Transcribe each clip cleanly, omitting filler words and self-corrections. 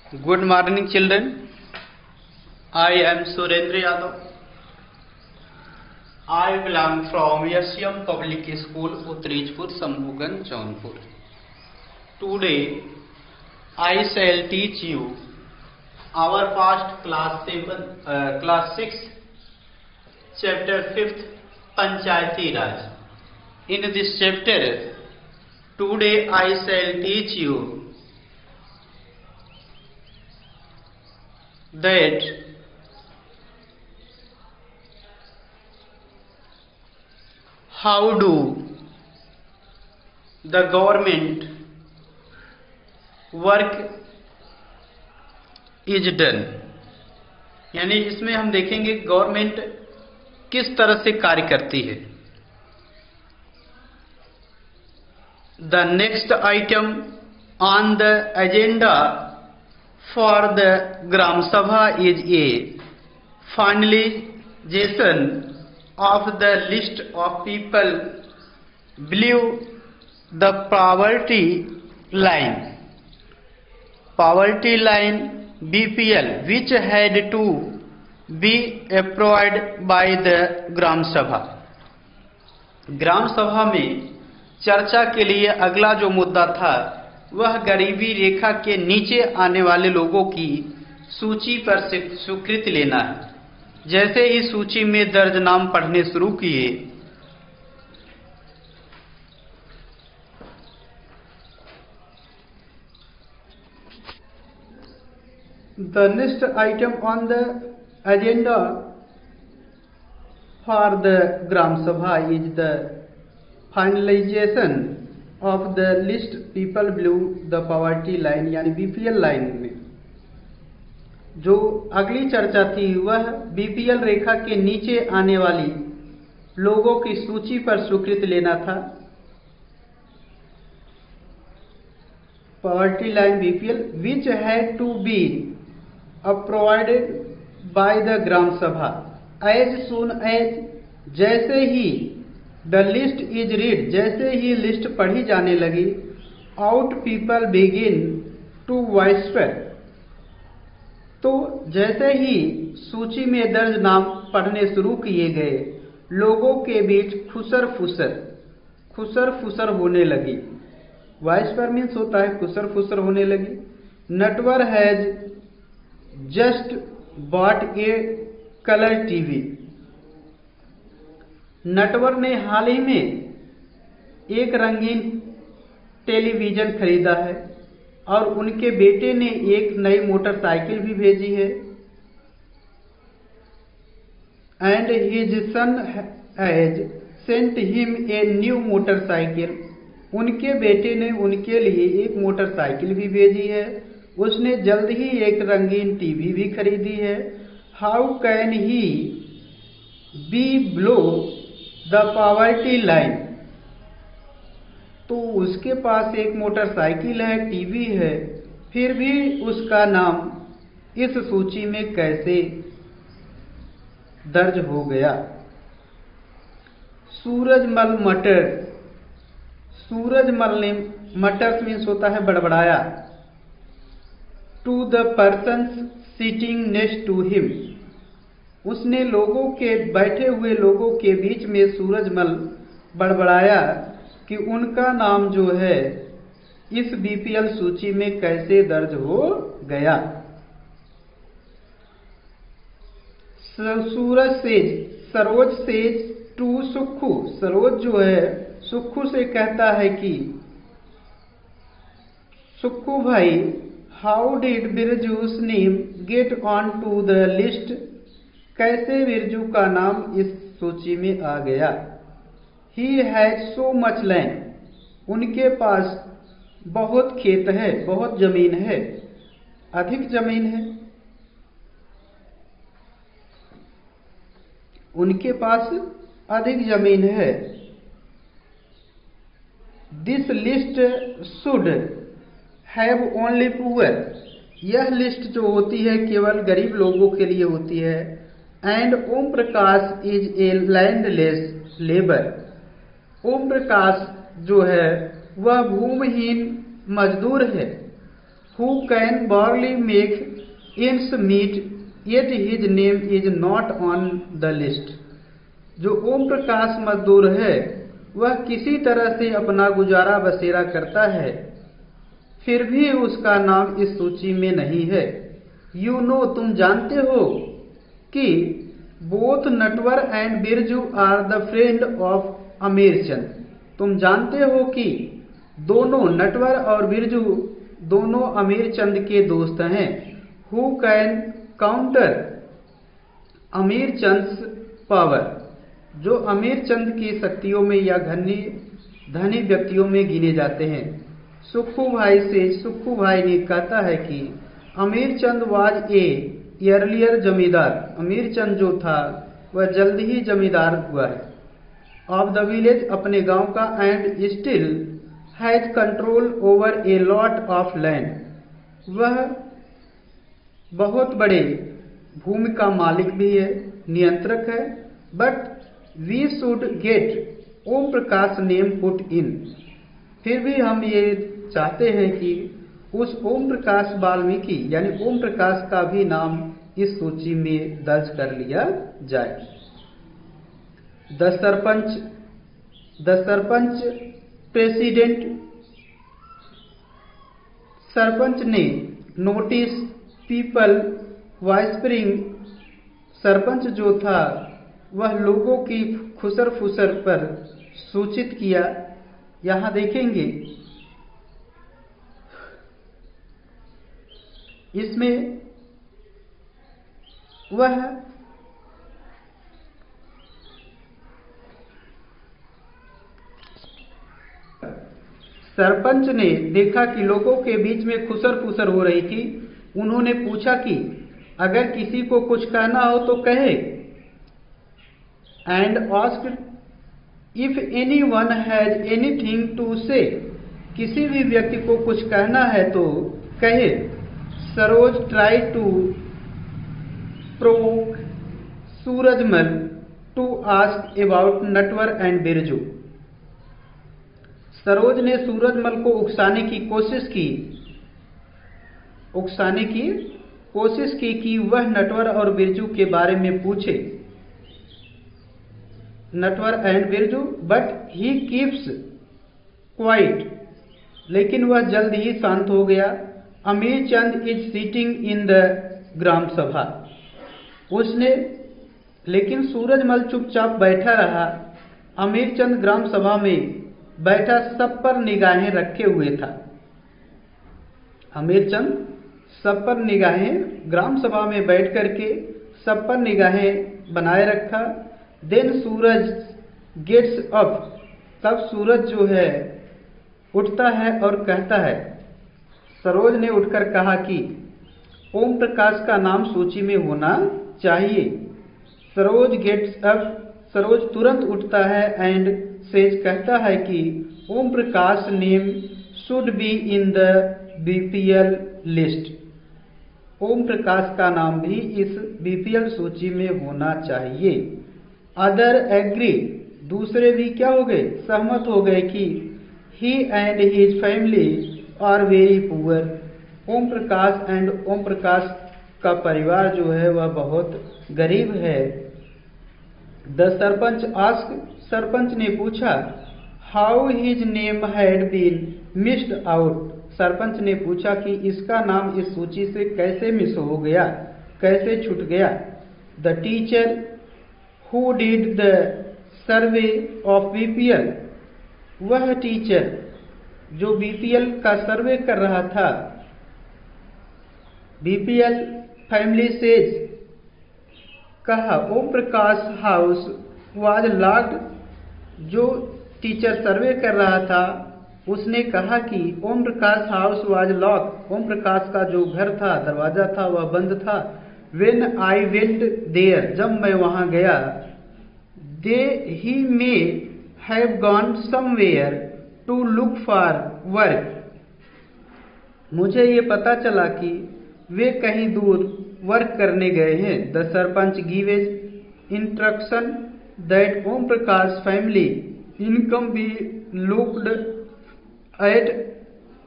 Good morning, children. I am Surendra Yadav. I belong from SCM Public School, Uttarejpur, Sambhuganj, Jaunpur. Today, I shall teach you our past class 6, chapter 5th, Panchayati Raj. In this chapter, today I shall teach you that how do the government work is done, यानी इसमें हम देखेंगे government किस तरह से कार्य करती है. The next item on the agenda for the Gram Sabha is a finalization of the list of people below the poverty line BPL, which had to be approved by the Gram Sabha. ग्राम सभा में चर्चा के लिए अगला जो मुद्दा था वह गरीबी रेखा के नीचे आने वाले लोगों की सूची पर से स्वीकृति लेना है. जैसे ही सूची में दर्ज नाम पढ़ने शुरू किए, The next item on the agenda for the Gram Sabha is the finalization of the list people below the poverty line यानी बीपीएल लाइन में. जो अगली चर्चा थी वह बीपीएल रेखा के नीचे आने वाली लोगों की सूची पर स्वीकृति लेना था. Poverty line BPL which had to be approved by the ग्राम सभा as soon as, जैसे ही द लिस्ट इज रीड, जैसे ही लिस्ट पढ़ी जाने लगी, आउट पीपल बिगिन टू वाइस्पर, तो जैसे ही सूची में दर्ज नाम पढ़ने शुरू किए गए लोगों के बीच खुसर फुसर होने लगी. वाइस्पर मीन्स होता है खुसर फुसर होने लगी. Natwar has just bought A colour TV, Natwar ने हाल ही में एक रंगीन टेलीविजन खरीदा है और उनके बेटे ने एक नई मोटरसाइकिल भी भेजी है. And his son has sent him a new motorcycle, उनके बेटे ने उनके लिए एक मोटरसाइकिल भी भेजी है. उसने जल्द ही एक रंगीन टीवी भी खरीदी है. How can he be below the poverty line, तो उसके पास एक मोटरसाइकिल है, टीवी है, फिर भी उसका नाम इस सूची में कैसे दर्ज हो गया. सूरजमल मटर, सूरजमल ने मटर मीन्स होता है बड़बड़ाया. To the person sitting next to him, उसने लोगों के बैठे हुए लोगों के बीच में सूरजमल बड़बड़ाया कि उनका नाम जो है इस बीपीएल सूची में कैसे दर्ज हो गया. सरोज सेज टू सुक्खू, सरोज जो है सुक्खू से कहता है कि सुक्खू भाई, how did Birju's name get on to the list, कैसे बिरजू का नाम इस सूची में आ गया. He has so much land, उनके पास बहुत खेत है, बहुत जमीन है, अधिक जमीन है, उनके पास अधिक जमीन है. This list should have only poor, यह लिस्ट जो होती है केवल गरीब लोगों के लिए होती है. And Om Prakash is a landless labour, Om Prakash जो है वह भूमिहीन मजदूर है. who can barely make ends meet, yet his name is not on the list. जो ओम प्रकाश मजदूर है वह किसी तरह से अपना गुजारा बसेरा करता है, फिर भी उसका नाम इस सूची में नहीं है। You know, तुम जानते हो कि both Natwar and Birju are the friend of Amirchand. तुम जानते हो कि दोनों नटवर और बिरजू दोनों अमीरचंद के दोस्त हैं। हु कैन काउंटर अमीरचंद्स पावर, जो अमीरचंद की शक्तियों में या धनी व्यक्तियों में गिने जाते हैं। सुक्खू भाई ने कहता है कि अमीरचंद वाज ए अर्लियर जमींदार। अमीरचंद जो था वह जल्द ही जमींदार हुआ है। ऑफ द विलेज, अपने गांव का, and still has control over a lot of land, वह बहुत बड़े भूमि का मालिक भी है, नियंत्रक है। But we should get Om Prakash name put in, फिर भी हम ये चाहते हैं कि उस ओम प्रकाश वाल्मीकि यानी ओम प्रकाश का भी नाम इस सूची में दर्ज कर लिया जाए। द सरपंच प्रेसिडेंट, सरपंच ने नोटिस पीपल वाइस्परिंग, सरपंच जो था वह लोगों की खुसर फुसर पर सूचित किया। यहां देखेंगे इसमें वह सरपंच ने देखा कि लोगों के बीच में खुसर फुसर हो रही थी। उन्होंने पूछा कि अगर किसी को कुछ कहना हो तो कहे। And asked if anyone has anything to say, किसी भी व्यक्ति को कुछ कहना है तो कहे। Saroj try to provoke Surajmal to ask about Natwar and Birju. Saroj ने सूरजमल को उकसाने की कोशिश की कि वह नटवर और बिरजू के बारे में पूछे। Natwar and Birju, but he keeps quiet, लेकिन वह जल्द ही शांत हो गया। Amirchand is sitting in the gram sabha, उसने, लेकिन सूरजमल चुपचाप बैठा रहा। अमीरचंद ग्राम सभा में बैठा सब पर निगाहें रखे हुए था। अमीरचंद सब पर निगाहें, ग्राम सभा में बैठ करके सब पर निगाहें बनाए रखा। देन सूरज गेट्स अप, तब सूरज जो है उठता है और कहता है। सरोज ने उठकर कहा कि ओम प्रकाश का नाम सूची में होना चाहिए। सरोज गेट्स अप, सरोज तुरंत उठता है एंड सेज, कहता है कि Om Prakash name should be in the BPL list, Om Prakash का नाम भी इस बीपीएल सूची में होना चाहिए। अदर एग्री, दूसरे भी क्या हो गए, सहमत हो गए कि he and his family are very poor, Om Prakash and Om Prakash का परिवार जो है वह बहुत गरीब है। द सरपंच आस्क, सरपंच ने पूछा how his name had been missed out, sarpanch ने पूछा कि इसका नाम इस सूची से कैसे मिस हो गया, कैसे छूट गया। The teacher who did the survey of BPL, वह टीचर जो बीपीएल का सर्वे कर रहा था। बीपीएल फैमिली सेज, कहा Om Prakash house was locked, जो टीचर सर्वे कर रहा था उसने कहा कि ओम प्रकाश हाउस वाज लॉक, ओम प्रकाश का जो घर था, दरवाजा था, वह बंद था। व्हेन आई वेंट देयर, जब मैं वहां गया। They he may have gone somewhere to look for work, मुझे ये पता चला कि वे कहीं दूर वर्क करने गए हैं। The sarpanch gives instruction that Om Prakash family income be looked at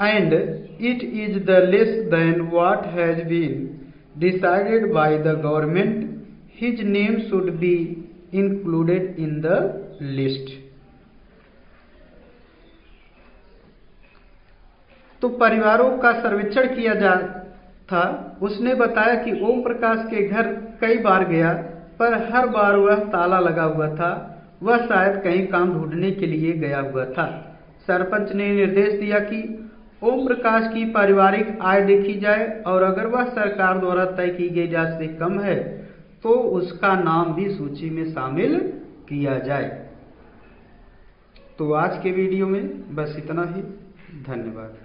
and it is the less than what has been decided by the government, his name should be included in the list. तो परिवारों का सर्वेक्षण किया जा था। उसने बताया कि ओम प्रकाश के घर कई बार गया, पर हर बार वह ताला लगा हुआ था। वह शायद कहीं काम ढूंढने के लिए गया हुआ था। सरपंच ने निर्देश दिया कि ओम प्रकाश की पारिवारिक आय देखी जाए और अगर वह सरकार द्वारा तय की गई जांच से कम है तो उसका नाम भी सूची में शामिल किया जाए। तो आज के वीडियो में बस इतना ही। धन्यवाद।